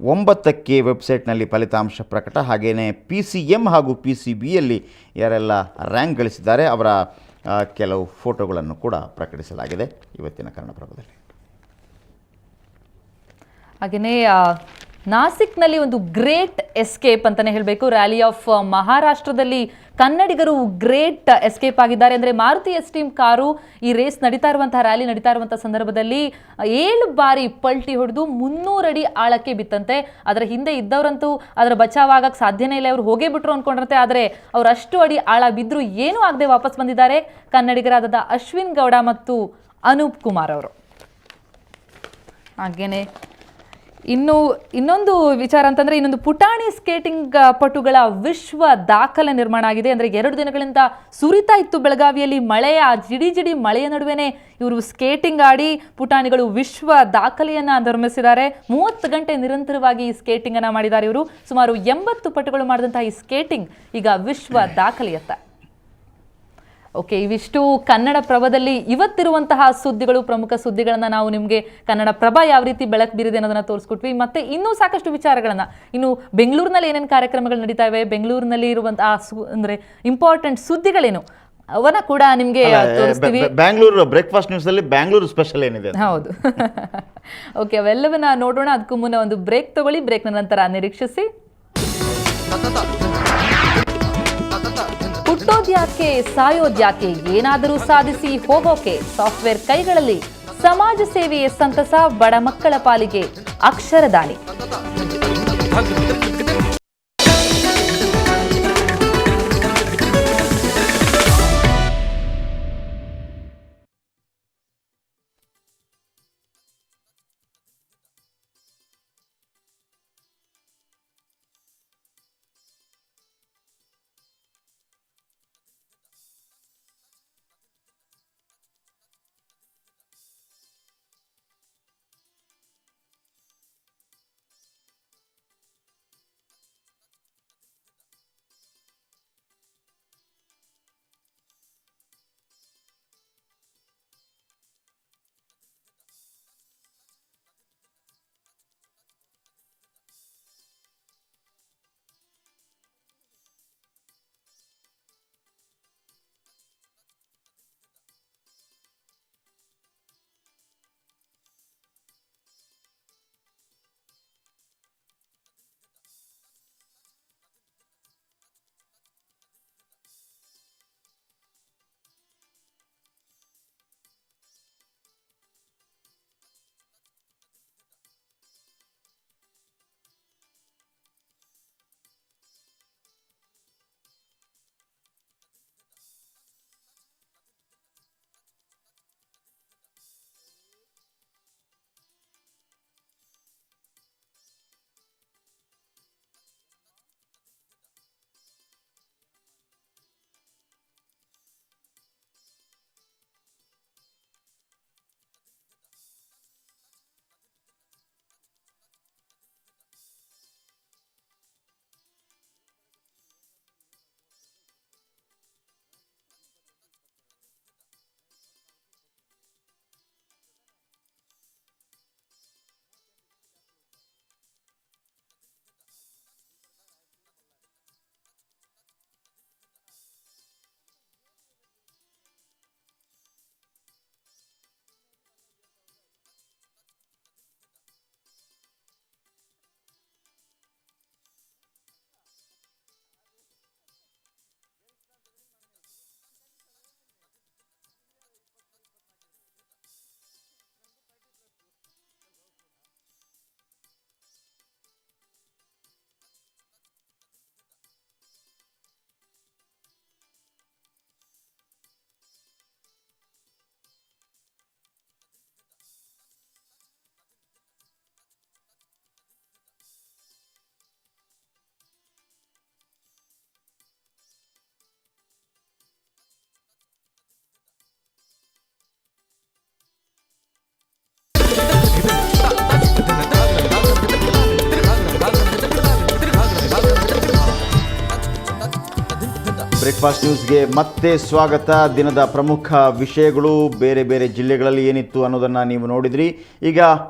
9ಕ್ಕೆ ವೆಬ್ಸೈಟ್ನಲ್ಲಿ ಫಲಿತಾಂಶ ಪ್ರಕಟ. ಹಾಗೆಯೇ PCM ಹಾಗೂ PCBಯಲ್ಲಿ ಯಾರೆಲ್ಲ ರ್ಯಾಂಕ್ ಗಳಿಸಿದ್ದಾರೆ ಅವರ ಕೆಲವು ಫೋಟೋಗಳನ್ನು ಕೂಡ ಪ್ರಕಟಿಸಲಾಗಿದೆ ಇವತ್ತಿನ ಕನ್ನಡಪ್ರಭದಲ್ಲಿ. ಹಾಗೆಯೇ ನಾಸಿಕ್ನಲ್ಲಿ ಒಂದು ಗ್ರೇಟ್ ಎಸ್ಕೇಪ್ ಅಂತಲೇ ಹೇಳಬೇಕು. ರ್ಯಾಲಿ ಆಫ್ ಮಹಾರಾಷ್ಟ್ರದಲ್ಲಿ ಕನ್ನಡಿಗರು ಗ್ರೇಟ್ ಎಸ್ಕೇಪ್ ಆಗಿದ್ದಾರೆ. ಅಂದರೆ ಮಾರುತಿ ಎಸ್ಟೀಮ್ ಕಾರು ಈ ರೇಸ್ ನಡೀತಾ ಇರುವಂತಹ ರ್ಯಾಲಿ ನಡೀತಾ ಇರುವಂತಹ ಸಂದರ್ಭದಲ್ಲಿ 7 ಬಾರಿ ಪಲ್ಟಿ ಹೊಡೆದು 300 ಅಡಿ ಆಳಕ್ಕೆ ಬಿತ್ತಂತೆ. ಅದರ ಹಿಂದೆ ಇದ್ದವರಂತೂ ಅದರ ಬಚಾವಾಗಕ್ಕೆ ಸಾಧ್ಯನೇ ಇಲ್ಲ, ಅವರು ಹೋಗೇ ಬಿಟ್ರು ಅಂದ್ಕೊಂಡಿರುತ್ತೆ. ಆದರೆ ಅವರು ಅಷ್ಟು ಅಡಿ ಆಳ ಬಿದ್ದರೂ ಏನೂ ಆಗದೆ ವಾಪಸ್ ಬಂದಿದ್ದಾರೆ ಕನ್ನಡಿಗರಾದ ಅಶ್ವಿನ್ ಗೌಡ ಮತ್ತು ಅನೂಪ್ ಕುಮಾರ್ ಅವರು. ಹಾಗೇನೆ ಇನ್ನೊಂದು ವಿಚಾರ ಅಂತಂದರೆ, ಇನ್ನೊಂದು ಪುಟಾಣಿ ಸ್ಕೇಟಿಂಗ್ ಪಟುಗಳ ವಿಶ್ವ ದಾಖಲೆ ನಿರ್ಮಾಣ ಆಗಿದೆ. ಅಂದರೆ 2 ದಿನಗಳಿಂದ ಸುರಿತಾ ಇತ್ತು ಬೆಳಗಾವಿಯಲ್ಲಿ ಮಳೆಯ ಜಿಡಿ ಮಳೆಯ ನಡುವೆನೇ ಇವರು ಸ್ಕೇಟಿಂಗ್ ಆಡಿ ಪುಟಾಣಿಗಳು ವಿಶ್ವ ದಾಖಲೆಯನ್ನು ನಿರ್ಮಿಸಿದ್ದಾರೆ. 30 ಗಂಟೆ ನಿರಂತರವಾಗಿ ಈ ಸ್ಕೇಟಿಂಗನ್ನು ಮಾಡಿದ್ದಾರೆ ಇವರು. ಸುಮಾರು 80 ಪಟುಗಳು ಮಾಡಿದಂತಹ ಈ ಸ್ಕೇಟಿಂಗ್ ಈಗ ವಿಶ್ವ ದಾಖಲೆಯತ್ತ. ಓಕೆ, ಇವಿಷ್ಟು ಕನ್ನಡ ಪ್ರಭದಲ್ಲಿ ಇವತ್ತಿರುವಂತಹ ಸುದ್ದಿಗಳು, ಪ್ರಮುಖ ಸುದ್ದಿಗಳನ್ನು ನಾವು ನಿಮಗೆ ಕನ್ನಡ ಪ್ರಭ ಯಾವ ರೀತಿ ಬೆಳಕು ಬೀರಿದೆ ಅನ್ನೋದನ್ನ ತೋರಿಸ್ಕೊಟ್ವಿ. ಮತ್ತೆ ಇನ್ನೂ ಸಾಕಷ್ಟು ವಿಚಾರಗಳನ್ನು, ಇನ್ನು ಬೆಂಗಳೂರಿನಲ್ಲಿ ಏನೇನು ಕಾರ್ಯಕ್ರಮಗಳು ನಡೀತಾ ಇವೆ, ಬೆಂಗಳೂರಿನಲ್ಲಿ ಇರುವಂತಹ ಅಂದರೆ ಇಂಪಾರ್ಟೆಂಟ್ ಸುದ್ದಿಗಳೇನು ಅವನ್ನ ಕೂಡ ನಿಮಗೆ ತೋರಿಸ್ತೀವಿ. ಬ್ಯಾಂಗ್ಳೂರು ಬ್ರೇಕ್ಫಾಸ್ಟ್ ನ್ಯೂಸ್ ಅಲ್ಲಿ ಬ್ಯಾಂಗ್ಳೂರು ಸ್ಪೆಷಲ್ ಏನಿದೆ. ಹೌದು. ಓಕೆ, ಅವೆಲ್ಲವನ್ನ ನೋಡೋಣ. ಅದಕ್ಕೂ ಮುನ್ನ ಒಂದು ಬ್ರೇಕ್ ತಗೊಳ್ಳಿ. ಬ್ರೇಕ್ನ ನಂತರ ನಿರೀಕ್ಷಿಸಿ. ಹುಟ್ಟೋದ್ಯಾಕೆ ಸಾಯೋದ್ಯಾಕೆ ಏನಾದರೂ ಸಾಧಿಸಿ ಹೋಗೋಕೆ ಸಾಫ್ಟ್ವೇರ್ ಕೈಗಳಲ್ಲಿ ಸಮಾಜ ಸೇವೆಯ ಸಂತಸ ಬಡ ಮಕ್ಕಳ ಪಾಲಿಗೆ ಅಕ್ಷರದಾನಿ. ಬ್ರೇಕ್ಫಾಸ್ಟ್ ನ್ಯೂಸ್ಗೆ ಮತ್ತೆ ಸ್ವಾಗತ. ದಿನದ ಪ್ರಮುಖ ವಿಷಯಗಳು ಬೇರೆ ಬೇರೆ ಜಿಲ್ಲೆಗಳಲ್ಲಿ ಏನಿತ್ತು ಅನ್ನೋದನ್ನು ನೀವು ನೋಡಿದ್ರಿ. ಈಗ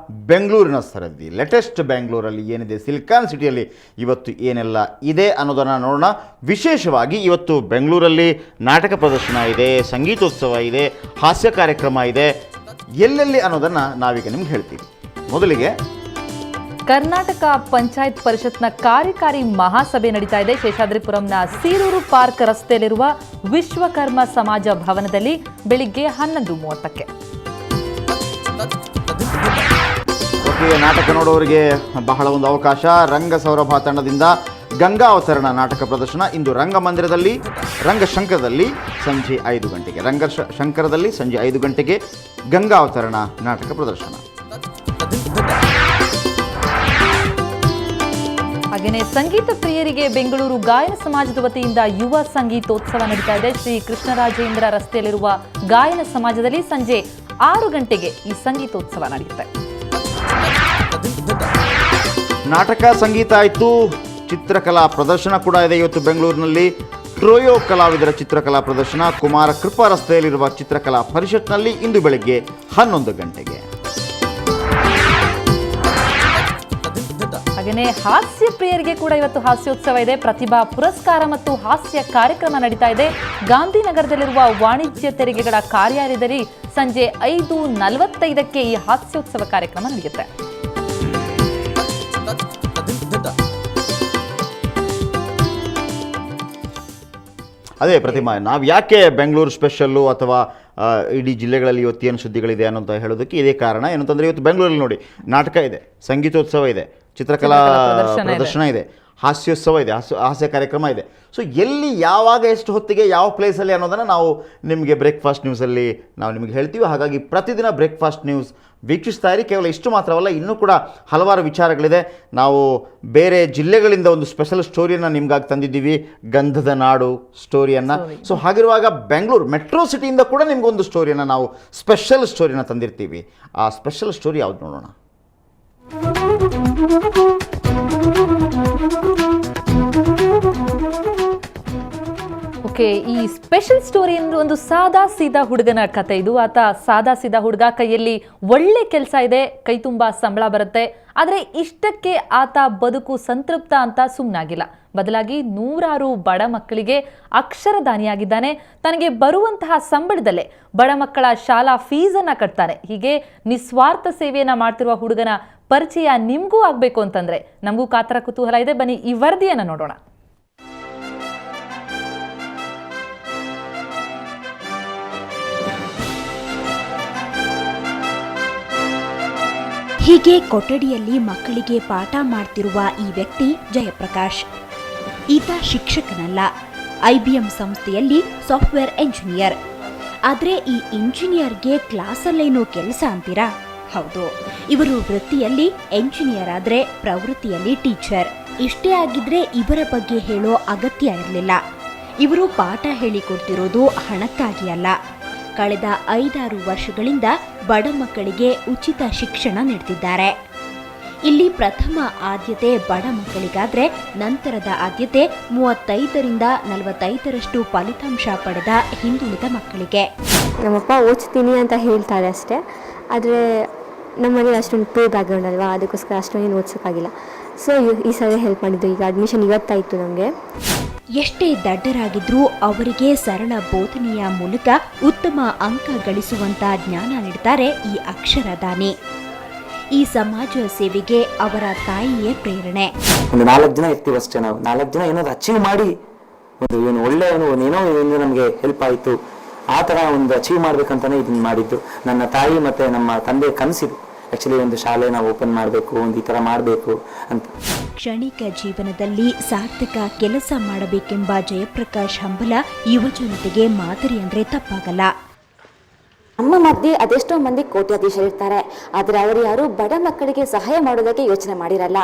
ಬೆಂಗಳೂರಿನ ಸರದಿ ಲೇಟೆಸ್ಟ್ ಬೆಂಗಳೂರಲ್ಲಿ ಏನಿದೆ, ಸಿಲಿಕಾನ್ ಸಿಟಿಯಲ್ಲಿ ಇವತ್ತು ಏನೆಲ್ಲ ಇದೆ ಅನ್ನೋದನ್ನು ನೋಡೋಣ. ವಿಶೇಷವಾಗಿ ಇವತ್ತು ಬೆಂಗಳೂರಲ್ಲಿ ನಾಟಕ ಪ್ರದರ್ಶನ ಇದೆ, ಸಂಗೀತೋತ್ಸವ ಇದೆ, ಹಾಸ್ಯ ಕಾರ್ಯಕ್ರಮ ಇದೆ. ಎಲ್ಲೆಲ್ಲಿ ಅನ್ನೋದನ್ನು ನಾವೀಗ ನಿಮ್ಗೆ ಹೇಳ್ತೀವಿ. ಮೊದಲಿಗೆ ಕರ್ನಾಟಕ ಪಂಚಾಯತ್ ಪರಿಷತ್ನ ಕಾರ್ಯಕಾರಿ ಮಹಾಸಭೆ ನಡೀತಾ ಇದೆ. ಶೇಷಾದ್ರಿಪುರಂನ ಸೀರೂರು ಪಾರ್ಕ್ ರಸ್ತೆಯಲ್ಲಿರುವ ವಿಶ್ವಕರ್ಮ ಸಮಾಜ ಭವನದಲ್ಲಿ ಬೆಳಿಗ್ಗೆ 11:30ಕ್ಕೆ. ನಾಟಕ ನೋಡೋರಿಗೆ ಬಹಳ ಒಂದು ಅವಕಾಶ. ರಂಗಸೌರಭ ತಂಡದಿಂದ ಗಂಗಾ ಅವತರಣ ನಾಟಕ ಪ್ರದರ್ಶನ ಇಂದು ರಂಗಮಂದಿರದಲ್ಲಿ, ರಂಗಶಂಕರದಲ್ಲಿ ಸಂಜೆ 5 ಗಂಟೆಗೆ. ರಂಗಶಂಕರದಲ್ಲಿ ಸಂಜೆ 5 ಗಂಟೆಗೆ ಗಂಗಾ ಅವತರಣ ನಾಟಕ ಪ್ರದರ್ಶನ. ಹಾಗೆಯೇ ಸಂಗೀತ ಪ್ರಿಯರಿಗೆ ಬೆಂಗಳೂರು ಗಾಯನ ಸಮಾಜದ ವತಿಯಿಂದ ಯುವ ಸಂಗೀತೋತ್ಸವ ನಡೀತಾ ಇದೆ. ಶ್ರೀ ಕೃಷ್ಣರಾಜೇಂದ್ರ ರಸ್ತೆಯಲ್ಲಿರುವ ಗಾಯನ ಸಮಾಜದಲ್ಲಿ ಸಂಜೆ 6 ಗಂಟೆಗೆ ಈ ಸಂಗೀತೋತ್ಸವ ನಡೆಯುತ್ತೆ. ನಾಟಕ ಸಂಗೀತ ಆಯಿತು, ಚಿತ್ರಕಲಾ ಪ್ರದರ್ಶನ ಕೂಡ ಇದೆ ಇವತ್ತು ಬೆಂಗಳೂರಿನಲ್ಲಿ. ಟ್ರೋಯೋ ಕಲಾವಿದರ ಚಿತ್ರಕಲಾ ಪ್ರದರ್ಶನ ಕುಮಾರ ಕೃಪಾ ರಸ್ತೆಯಲ್ಲಿರುವ ಚಿತ್ರಕಲಾ ಪರಿಷತ್ನಲ್ಲಿ ಇಂದು ಬೆಳಗ್ಗೆ 11 ಗಂಟೆಗೆ. ಹಾಗೆಯೇ ಹಾಸ್ಯ ಪ್ರಿಯರಿಗೆ ಕೂಡ ಇವತ್ತು ಹಾಸ್ಯೋತ್ಸವ ಇದೆ. ಪ್ರತಿಭಾ ಪುರಸ್ಕಾರ ಮತ್ತು ಹಾಸ್ಯ ಕಾರ್ಯಕ್ರಮ ನಡೀತಾ ಇದೆ. ಗಾಂಧಿನಗರದಲ್ಲಿರುವ ವಾಣಿಜ್ಯ ತೆರಿಗೆಗಳ ಕಾರ್ಯಾಲಯದಲ್ಲಿ ಸಂಜೆ 5:45ಕ್ಕೆ ಈ ಹಾಸ್ಯೋತ್ಸವ ಕಾರ್ಯಕ್ರಮ ನಡೆಯುತ್ತೆ. ಅದೇ ಪ್ರತಿಮಾ, ನಾವು ಯಾಕೆ ಬೆಂಗಳೂರು ಸ್ಪೆಷಲ್ಲು ಅಥವಾ ಇಡೀ ಜಿಲ್ಲೆಗಳಲ್ಲಿ ಇವತ್ತು ಏನು ಸುದ್ದಿಗಳಿದೆ ಅನ್ನೋಂತ ಹೇಳೋದಕ್ಕೆ ಇದೇ ಕಾರಣ. ಏನಂತಂದರೆ ಇವತ್ತು ಬೆಂಗಳೂರಲ್ಲಿ ನೋಡಿ ನಾಟಕ ಇದೆ, ಸಂಗೀತೋತ್ಸವ ಇದೆ, ಚಿತ್ರಕಲಾ ಪ್ರದರ್ಶನ ಇದೆ, ಹಾಸ್ಯೋತ್ಸವ ಇದೆ, ಹಾಸ್ಯ ಕಾರ್ಯಕ್ರಮ ಇದೆ. ಸೊ ಎಲ್ಲಿ ಯಾವಾಗ ಎಷ್ಟು ಹೊತ್ತಿಗೆ ಯಾವ ಪ್ಲೇಸಲ್ಲಿ ಅನ್ನೋದನ್ನು ನಾವು ನಿಮಗೆ ಬ್ರೇಕ್ಫಾಸ್ಟ್ ನ್ಯೂಸಲ್ಲಿ ನಾವು ನಿಮಗೆ ಹೇಳ್ತೀವಿ. ಹಾಗಾಗಿ ಪ್ರತಿದಿನ ಬ್ರೇಕ್ಫಾಸ್ಟ್ ನ್ಯೂಸ್ ವೀಕ್ಷಿಸ್ತಾ ಇರಿ. ಕೇವಲ ಇಷ್ಟು ಮಾತ್ರವಲ್ಲ, ಇನ್ನೂ ಕೂಡ ಹಲವಾರು ವಿಚಾರಗಳಿದೆ. ನಾವು ಬೇರೆ ಜಿಲ್ಲೆಗಳಿಂದ ಒಂದು ಸ್ಪೆಷಲ್ ಸ್ಟೋರಿಯನ್ನು ನಿಮ್ಗಾಗಿ ತಂದಿದ್ದೀವಿ, ಗಂಧದ ನಾಡು ಸ್ಟೋರಿಯನ್ನು. ಸೊ ಹಾಗಿರುವಾಗ ಬೆಂಗಳೂರು ಮೆಟ್ರೋ ಸಿಟಿಯಿಂದ ಕೂಡ ನಿಮಗೊಂದು ಸ್ಟೋರಿಯನ್ನು ನಾವು ಸ್ಪೆಷಲ್ ಸ್ಟೋರಿನ ತಂದಿರ್ತೀವಿ. ಆ ಸ್ಪೆಷಲ್ ಸ್ಟೋರಿ ಯಾವ್ದು ನೋಡೋಣ. ಓಕೆ, ಈ ಸ್ಪೆಷಲ್ ಸ್ಟೋರಿ ಅಂದ್ರೆ ಒಂದು ಸಾದಾ ಸೀದಾ ಹುಡುಗನ ಕತೆ ಇದು. ಆತ ಸಾದಾ ಸೀದಾ ಹುಡುಗ, ಕೈಯಲ್ಲಿ ಒಳ್ಳೆ ಕೆಲಸ ಇದೆ, ಕೈ ತುಂಬ ಸಂಬಳ ಬರುತ್ತೆ. ಆದರೆ ಇಷ್ಟಕ್ಕೆ ಆತ ಬದುಕು ಸಂತೃಪ್ತ ಅಂತ ಸುಮ್ಮನಾಗಿಲ್ಲ. ಬದಲಾಗಿ ನೂರಾರು ಬಡ ಮಕ್ಕಳಿಗೆ ಅಕ್ಷರದಾನಿಯಾಗಿದ್ದಾನೆ. ತನಗೆ ಬರುವಂತಹ ಸಂಬಳದಲ್ಲೇ ಬಡ ಮಕ್ಕಳ ಶಾಲಾ ಫೀಸನ್ನು ಕಟ್ತಾನೆ. ಹೀಗೆ ನಿಸ್ವಾರ್ಥ ಸೇವೆಯನ್ನು ಮಾಡ್ತಿರುವ ಹುಡುಗನ ಪರಿಚಯ ನಿಮಗೂ ಆಗಬೇಕು ಅಂತಂದ್ರೆ ನಮಗೂ ಕಾತರ ಕುತೂಹಲ ಇದೆ. ಬನ್ನಿ ಈ ವರದಿಯನ್ನು ನೋಡೋಣ. ಹೀಗೆ ಕೊಠಡಿಯಲ್ಲಿ ಮಕ್ಕಳಿಗೆ ಪಾಠ ಮಾಡ್ತಿರುವ ಈ ವ್ಯಕ್ತಿ ಜಯಪ್ರಕಾಶ್. ಈತ ಶಿಕ್ಷಕನಲ್ಲ, IBM ಸಂಸ್ಥೆಯಲ್ಲಿ ಸಾಫ್ಟ್ವೇರ್ ಎಂಜಿನಿಯರ್. ಆದರೆ ಈ ಇಂಜಿನಿಯರ್ಗೆ ಕ್ಲಾಸಲ್ಲೇನೋ ಕೆಲಸ ಅಂತೀರಾ? ಹೌದು, ಇವರು ವೃತ್ತಿಯಲ್ಲಿ ಎಂಜಿನಿಯರ್ ಆದರೆ ಪ್ರವೃತ್ತಿಯಲ್ಲಿ ಟೀಚರ್. ಇಷ್ಟೇ ಆಗಿದ್ರೆ ಇವರ ಬಗ್ಗೆ ಹೇಳೋ ಅಗತ್ಯ ಇರಲಿಲ್ಲ. ಇವರು ಪಾಠ ಹೇಳಿಕೊಡ್ತಿರೋದು ಹಣಕ್ಕಾಗಿ ಅಲ್ಲ. ಕಳೆದ 5-6 ವರ್ಷಗಳಿಂದ ಬಡ ಮಕ್ಕಳಿಗೆ ಉಚಿತ ಶಿಕ್ಷಣ ನೀಡುತ್ತಿದ್ದಾರೆ. ಇಲ್ಲಿ ಪ್ರಥಮ ಆದ್ಯತೆ ಬಡ ಮಕ್ಕಳಿಗಾದ್ರೆ ನಂತರದ ಆದ್ಯತೆ 35ರಿಂದ 45ರಷ್ಟು ಫಲಿತಾಂಶ ಪಡೆದ ಹಿಂದುಳಿದ ಮಕ್ಕಳಿಗೆ. ನಮ್ಮಪ್ಪ ಓದ್ತೀನಿ ಅಂತ ಹೇಳ್ತಾರೆ ಅಷ್ಟೇ, ಆದರೆ ನಮ್ಮ ಮನೇಲಿ ಅಷ್ಟೊಂದು ಪೂರ್ ಬ್ಯಾಕ್ಗ್ರೌಂಡ್ ಅಲ್ವಾ, ಅದಕ್ಕೋಸ್ಕರ ಅಷ್ಟೊಂದೇನು ಓದಿಸೋಕ್ಕಾಗಿಲ್ಲ. ಸೊ ಈ ಸಲ ಹೆಲ್ಪ್ ಮಾಡಿದ್ದು. ಈಗ ಅಡ್ಮಿಷನ್ ಇವತ್ತಾಯಿತು ನಮಗೆ. ಎಷ್ಟೇ ದಡ್ಡರಾಗಿದ್ರೂ ಅವರಿಗೆ ಸರಳ ಬೋಧನೆಯ ಮೂಲಕ ಉತ್ತಮ ಅಂಕ ಗಳಿಸುವಂತ ಜ್ಞಾನ ನೀಡುತ್ತಾರೆ ಈ ಅಕ್ಷರದಾನಿ. ಈ ಸಮಾಜ ಸೇವೆಗೆ ಅವರ ತಾಯಿಯೇ ಪ್ರೇರಣೆ. ಒಂದು 4 ಜನ ಇರ್ತೀವಿ ಅಷ್ಟೇ. ನಾವು 4 ಜನ ಏನಾದ್ರು ಅಚೀವ್ ಮಾಡಿ ಏನು ಒಳ್ಳೆ ಏನೋ ನಮಗೆ ಹೆಲ್ಪ್ ಆಯಿತು, ಆ ಥರ ಒಂದು ಅಚೀವ್ ಮಾಡ್ಬೇಕಂತಾನೆ ಇದನ್ನ ಮಾಡಿದ್ದು. ನನ್ನ ತಾಯಿ ಮತ್ತೆ ನಮ್ಮ ತಂದೆ ಕನಸಿದ್ದು ಆ್ಯಕ್ಚುಲಿ ಒಂದು ಶಾಲೆ ನಾವು ಓಪನ್ ಮಾಡಬೇಕು, ಒಂದು ಈ ಥರ ಮಾಡಬೇಕು ಅಂತ. ಕ್ಷಣಿಕ ಜೀವನದಲ್ಲಿ ಸಾರ್ಥಕ ಕೆಲಸ ಮಾಡಬೇಕೆಂಬ ಜಯಪ್ರಕಾಶ್ ಹಂಬಲ ಯುವಜನತೆಗೆ ಮಾದರಿ ಅಂದರೆ ತಪ್ಪಾಗಲ್ಲ. ನಮ್ಮ ಮಧ್ಯೆ ಅದೆಷ್ಟೋ ಮಂದಿ ಕೋಟ್ಯಾಧೀಶರಿರ್ತಾರೆ, ಆದರೆ ಅವರು ಯಾರು ಬಡ ಮಕ್ಕಳಿಗೆ ಸಹಾಯ ಮಾಡೋದಕ್ಕೆ ಯೋಚನೆ ಮಾಡಿರಲ್ಲ.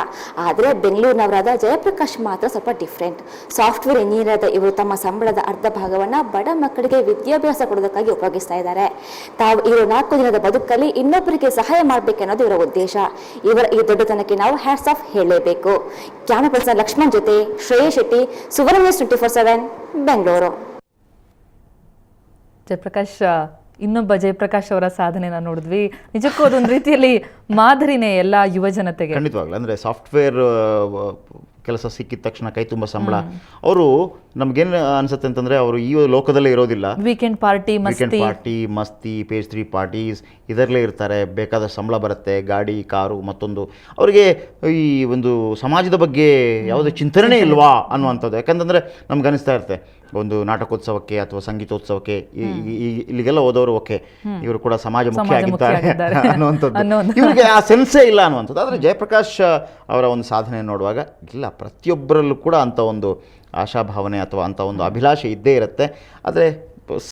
ಆದರೆ ಬೆಂಗಳೂರಿನವರಾದ ಜಯಪ್ರಕಾಶ್ ಮಾತ್ರ ಸ್ವಲ್ಪ ಡಿಫ್ರೆಂಟ್. ಸಾಫ್ಟ್ವೇರ್ ಇಂಜಿನಿಯರ್ ಆದ ಇವರು ತಮ್ಮ ಸಂಬಳದ ಅರ್ಧ ಭಾಗವನ್ನು ಬಡ ಮಕ್ಕಳಿಗೆ ವಿದ್ಯಾಭ್ಯಾಸ ಕೊಡೋದಕ್ಕಾಗಿ ಉಪಯೋಗಿಸ್ತಾ ಇದ್ದಾರೆ. ಇವರು 4 ದಿನದ ಬದುಕಲ್ಲಿ ಇನ್ನೊಬ್ಬರಿಗೆ ಸಹಾಯ ಮಾಡಬೇಕನ್ನೋದು ಇವರ ಉದ್ದೇಶ. ಇವರ ಈ ದೊಡ್ಡತನಕ್ಕೆ ನಾವು ಹ್ಯಾಟ್ಸ್ ಆಫ್ ಹೇಳಲೇಬೇಕು. ಕ್ಯಾಮರಾ ಪರ್ಸನ್ ಲಕ್ಷ್ಮಣ್ ಜೊತೆ ಶ್ರೇಯಸ್ ಶೆಟ್ಟಿ, ಸುವರ್ಣ ನ್ಯೂಸ್ 24/7 ಬೆಂಗಳೂರು. ಜಯಪ್ರಕಾಶ್, ಇನ್ನೊಬ್ಬ ಜಯಪ್ರಕಾಶ್ ಅವರ ಸಾಧನೆನ ನೋಡಿದ್ವಿ. ನಿಜಕ್ಕೂ ಅದೊಂದು ರೀತಿಯಲ್ಲಿ ಮಾದರಿನೇ ಎಲ್ಲ ಯುವ ಜನತೆಗೆ. ಖಂಡಿತವಾಗ್ಲೂ. ಅಂದರೆ ಸಾಫ್ಟ್ವೇರ್ ಕೆಲಸ ಸಿಕ್ಕಿದ ತಕ್ಷಣ ಕೈ ತುಂಬ ಸಂಬಳ. ಅವರು ನಮ್ಗೇನು ಅನ್ಸುತ್ತೆ ಅಂತಂದರೆ ಅವರು ಈ ಲೋಕದಲ್ಲೇ ಇರೋದಿಲ್ಲ. ವೀಕೆಂಡ್ ಪಾರ್ಟಿ, ಮಸ್ತಿ, ಪೇಜ್ 3 ಪಾರ್ಟೀಸ್ ಇದರಲ್ಲೇ ಇರ್ತಾರೆ. ಬೇಕಾದ ಸಂಬಳ ಬರುತ್ತೆ, ಗಾಡಿ, ಕಾರು, ಮತ್ತೊಂದು. ಅವರಿಗೆ ಈ ಒಂದು ಸಮಾಜದ ಬಗ್ಗೆ ಯಾವುದೇ ಚಿಂತನೆ ಇಲ್ವಾ ಅನ್ನುವಂಥದ್ದು. ಯಾಕಂತಂದರೆ ನಮ್ಗೆ ಅನಿಸ್ತಾ ಇರುತ್ತೆ, ಒಂದು ನಾಟಕೋತ್ಸವಕ್ಕೆ ಅಥವಾ ಸಂಗೀತೋತ್ಸವಕ್ಕೆ ಇಲ್ಲಿಗೆಲ್ಲ ಹೋದವರು ಓಕೆ, ಇವರು ಕೂಡ ಸಮಾಜಮುಖಿ ಆಗಿದ್ದಾರೆ ಅನ್ನುವಂಥದ್ದು. ಇವರಿಗೆ ಆ ಸೆನ್ಸೇ ಇಲ್ಲ ಅನ್ನುವಂಥದ್ದು. ಆದರೆ ಜಯಪ್ರಕಾಶ್ ಅವರ ಒಂದು ಸಾಧನೆ ನೋಡುವಾಗ ಇಲ್ಲ, ಪ್ರತಿಯೊಬ್ಬರಲ್ಲೂ ಕೂಡ ಅಂಥ ಒಂದು ಆಶಾಭಾವನೆ ಅಥವಾ ಅಂಥ ಒಂದು ಅಭಿಲಾಷೆ ಇದ್ದೇ ಇರುತ್ತೆ. ಆದರೆ